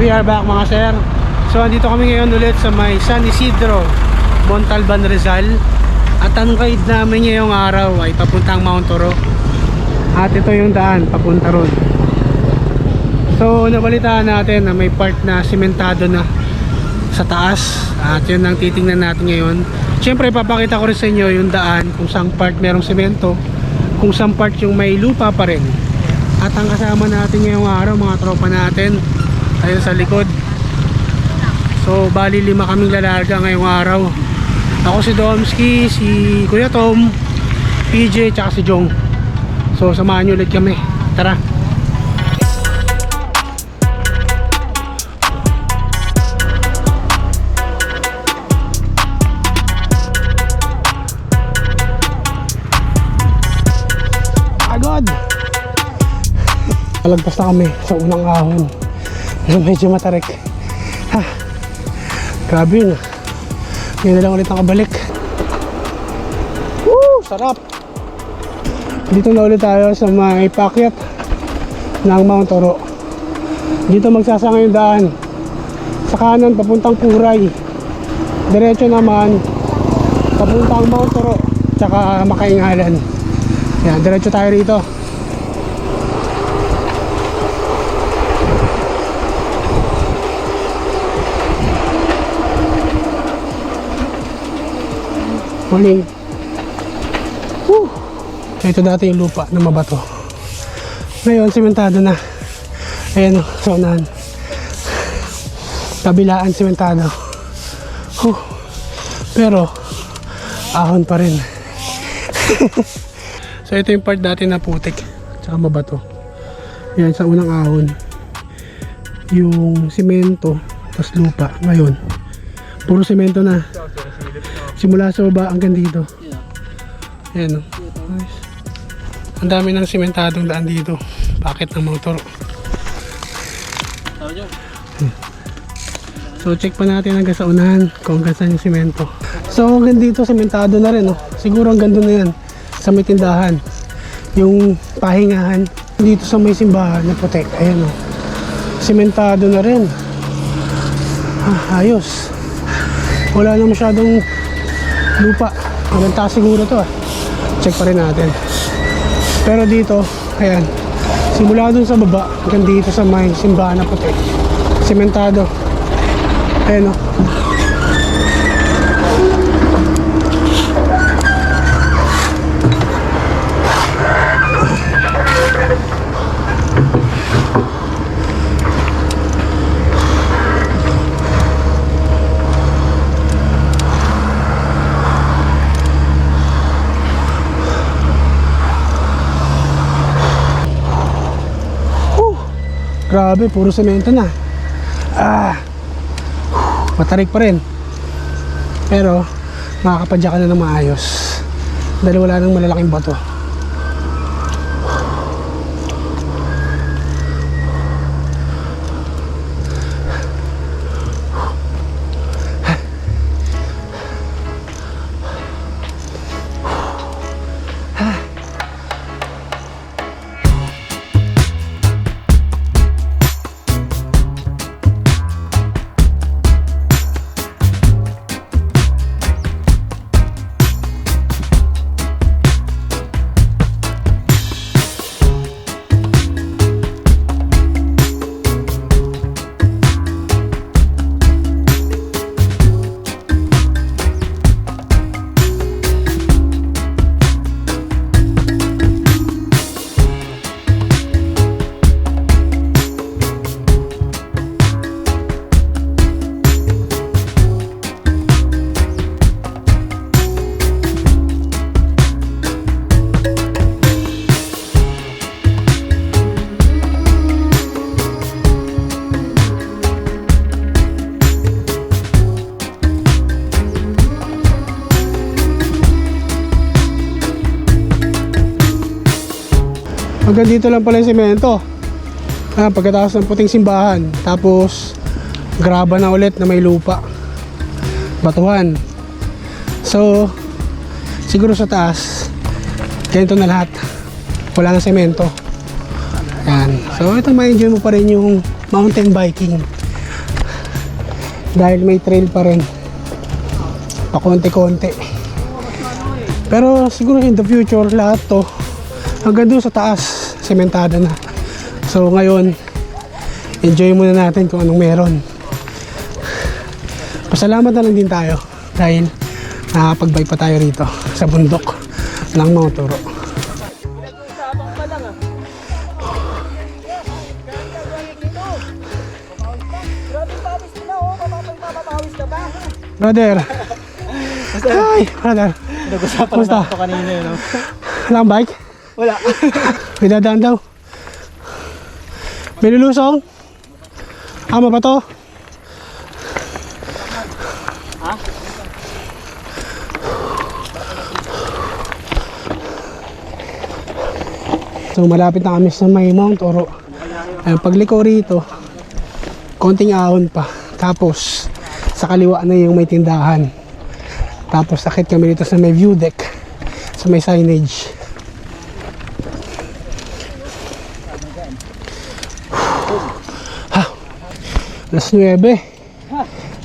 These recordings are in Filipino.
We are back mga sir. So andito kami ngayon ulit sa may San Isidro, Montalban, Rizal. At ang ride namin ngayong araw ay papuntang Mount Oro. At ito yung daan papunta ron. So nabalitaan natin na may part na simentado na sa taas. At yun ang titingnan natin ngayon. Siyempre papakita ko rin sa inyo yung daan, kung saan part merong semento, kung saan part yung may lupa pa rin. At ang kasama natin ngayong araw, mga tropa natin ayun sa likod. So bali 5 kaming lalarga ngayong araw. Ako si Domski, si Kuya Tom, PJ, tsaka si Jong. So samahan nyo ulit kami. Tara. Agad! Palagpas na kami sa unang ahon. Medyo matarik. Ha, grabe yun. Ngayon na lang ulit nakabalik. Woo! Sarap! Dito na ulit tayo sa may pakyat ng Mount Oro. Dito magsasanga yung daan. Sa kanan papuntang Puray. Diretso naman papuntang Mount Oro tsaka Makaingalan. Yan, diretso tayo rito. Morning. Woo! Ito dati yung lupa na mabato. Ngayon, simentado na. Ayan o, sa unahan. Kabilaan, simentado. Pero, ahon pa rin. So, ito yung part dati na putik. Tsaka mabato. Ayan, sa unang ahon. Yung simento, tas lupa. Ngayon, puro simento na. Simula sa baba hanggang dito. Ayan o. Nice. Ang dami ng simentadong daan dito. Bakit ng motor. So check pa natin hanggang sa unahan kung hanggang saan yung simento. So hanggang dito simentado na rin o. Siguro hanggang doon na yan. Sa may tindahan. Yung pahingahan. Dito sa may simbahan na putek. Ayan o. Simentado na rin. Ayos. Wala na masyadong lupa. Hanggang taas siguro to. Check pa rin natin. Pero dito, ayan, simula dun sa baba hanggang dito sa may simbahan na puti, simentado. Ayan o. Grabe, puro semento na. Matarik pa rin. Pero makakapadya ka na ng maayos dahil wala nang malalaking bato. Hanggang dito lang pala yung semento. Pagkatapos ng puting simbahan, tapos graba na ulit na may lupa, batuhan. So siguro sa taas ganito na lahat, wala na semento. Yan. So ito, ma-enjoy mo pa rin yung mountain biking dahil may trail pa rin pa konti-konti. Pero siguro in the future lahat to hanggang doon sa taas sementada na. So ngayon enjoy muna natin kung anong meron. Pasalamat na lang din tayo dahil nakapag-bike pa tayo rito sa bundok ng Mount Oro. Brother. Hi, brother. Nag-usapan Kumusta? naman ito kanina yun. No? Wala kang bike? Wala. May dadaan daw. May lulusong? Ama ba to? Ha? So malapit na kami sa may Mount Oro. Pagliko rito, konting ahon pa. Tapos sa kaliwa na yung may tindahan. Tapos sakit kami dito sa may view deck, sa may signage. Ha, alas 9.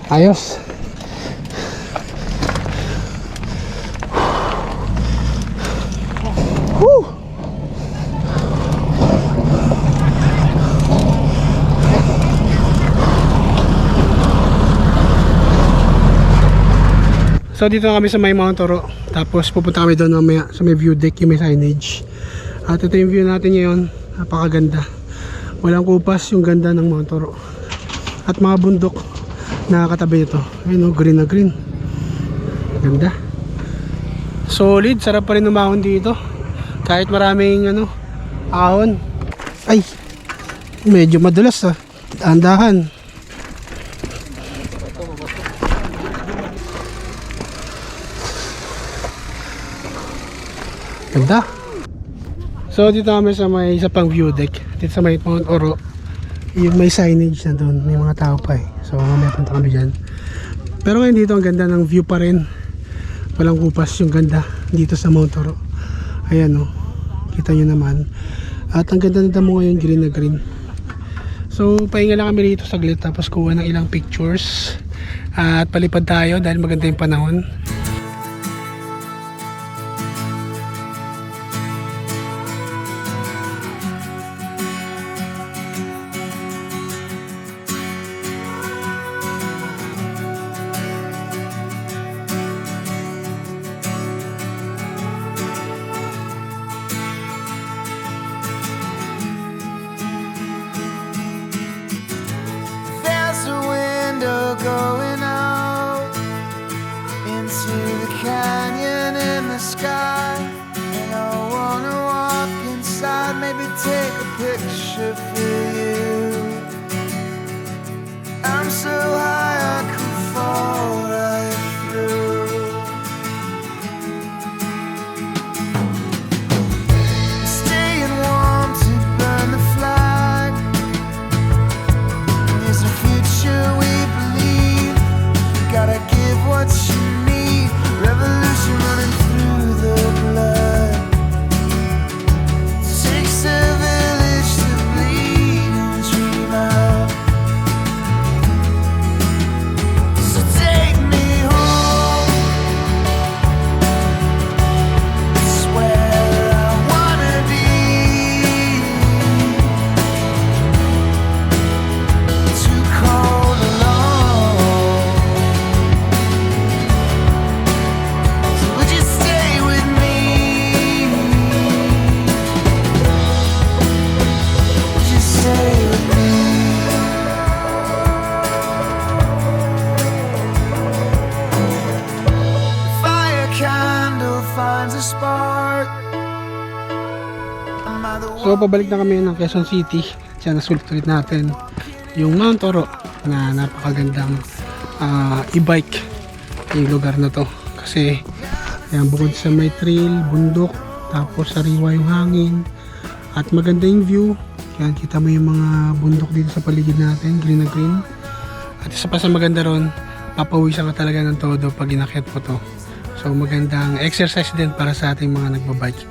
Ayos. Woo! So dito na kami sa may Mount Oro. Tapos pupunta kami doon mamaya sa may view deck, yung may signage. At ito yung view natin ngayon. Napakaganda. Walang kupas, yung ganda ng Mount Oro. At mga bundok na katabi ito. Ayun o, green na green. Ganda. Solid, sarap pa rin umahon dito. Kahit maraming ahon. Ay, medyo madulas ah. Dahan-dahan. Ganda. So dito kami sa may isa pang view deck. Dito sa may Mount Oro. Yung may signage na doon. May mga tao pa eh. So mamaya punta kami dyan. Pero ngayon dito ang ganda ng view pa rin. Walang kupas yung ganda dito sa Mount Oro. Ayan o. Kita nyo naman. At ang ganda na damo ngayon, green na green. So pahinga lang kami rito saglit. Tapos kuha ng ilang pictures. At palipad tayo dahil maganda yung panahon. Going out into the canyon in the sky, and I wanna walk inside, maybe take a picture for you. I'm so high I could fall right through. Staying warm to burn the flag. There's a future we gotta give what you need. Revolution running through the blood. Takes a village to bleed and dream out. So take me home. It's where I wanna be. Too cold alone. So pabalik na kami ng Quezon City. Diyan nasulit natin yung Mount Oro na napakagandang e-bike yung lugar na to. Kasi yan, bukod sa may trail, bundok, tapos sariwa yung hangin at maganda yung view. Yan, kita mo yung mga bundok dito sa paligid natin, green na green. At isa pa sa maganda ron, papawisan ka talaga ng todo pag inakyat mo to. So magandang exercise din para sa ating mga nagbabike.